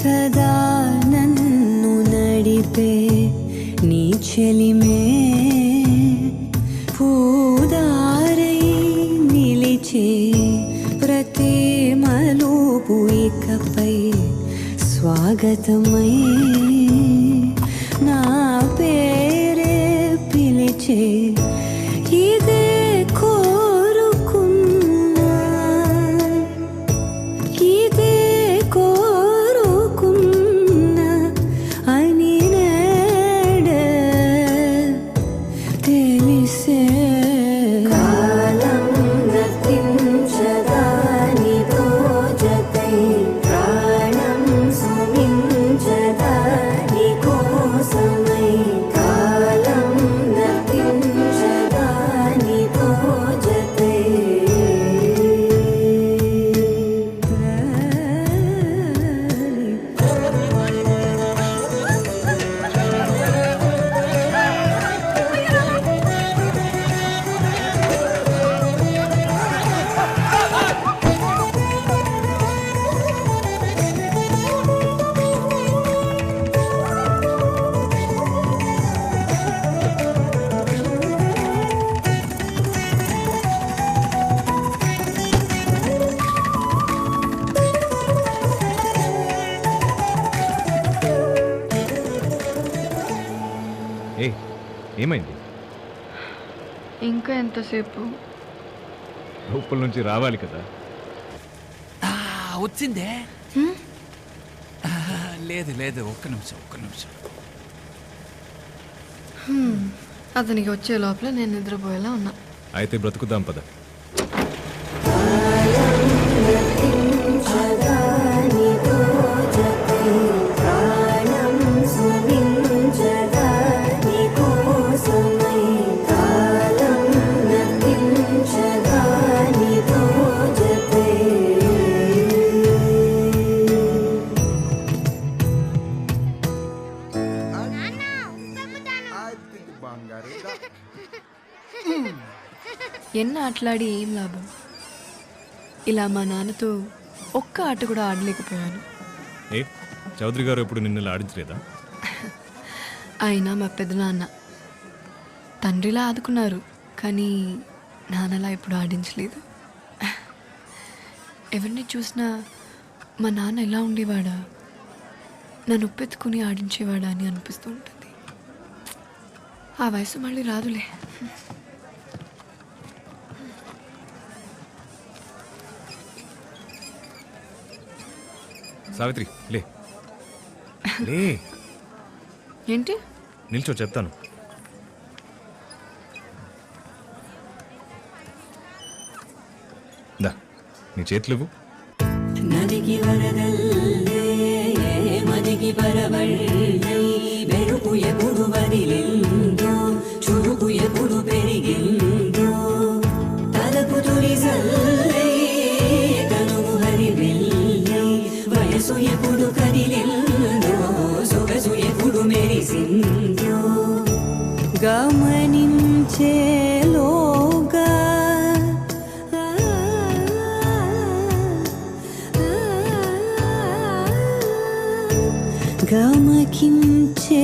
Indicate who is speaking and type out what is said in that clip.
Speaker 1: సదా నన్ను నడిపే నీ చెలిమే పూదారై నిలిచే ప్రతి మలుపు ఇకపై స్వాగతమై నా పేరే పిలిచే ఇదే కోరుకున్నా ఇదే కోరుకున్నా అని నేడే తెలిసే కాలం నర్తించదా నీతో జతై ప్రాణం సుమించదా నీ కోసమై కాలం నర్తించదా నీతో జతై
Speaker 2: ఏమైంది?
Speaker 3: ఇంకా ఎంతసేపు?
Speaker 2: లోపల నుంచి రావాలి కదా.
Speaker 4: వచ్చిందే. లేదు లేదు, ఒక్క నిమిషం.
Speaker 3: అతనికి వచ్చే లోపల నేను నిద్రపోయేలా ఉన్నా.
Speaker 2: అయితే బ్రతుకుదాం పద.
Speaker 3: ఎన్న ఆటలాడి ఏం లాభం? ఇలా మా నాన్నతో ఒక్క ఆట కూడా ఆడలేకపోయాను.
Speaker 2: చౌదరి గారు ఎప్పుడు నిన్ను ఆడించలేదా?
Speaker 3: అయినా మా పెద్దనాన్న తండ్రిలా ఆదుకున్నారు, కానీ నాన్నలా ఎప్పుడు ఆడించలేదు. ఎవరిని చూసినా మా నాన్న ఎలా ఉండేవాడా, నన్ను ఉప్పెత్తుకుని ఆడించేవాడా అని అనిపిస్తూ ఉంటుంది. ఆ వయసు మళ్ళీ రాదులే.
Speaker 2: సావిత్రి లే లే.
Speaker 3: ఏంటి?
Speaker 2: నిల్చో చెప్తాను. దా నీ చేతులు.
Speaker 1: నదికి వరదల్లే మదికి పరవళ్ళై మెరుపు ఎప్పుడు వదిలిందో చురుకు ఎప్పుడు పెరిగిందో తలపు తొలిజల్లై కనుము హరివెల్లై వయసు ఎప్పుడు కదిలిందో సొగసు ఎప్పుడు మెరిసిందో గమనించేలోగా గమకించే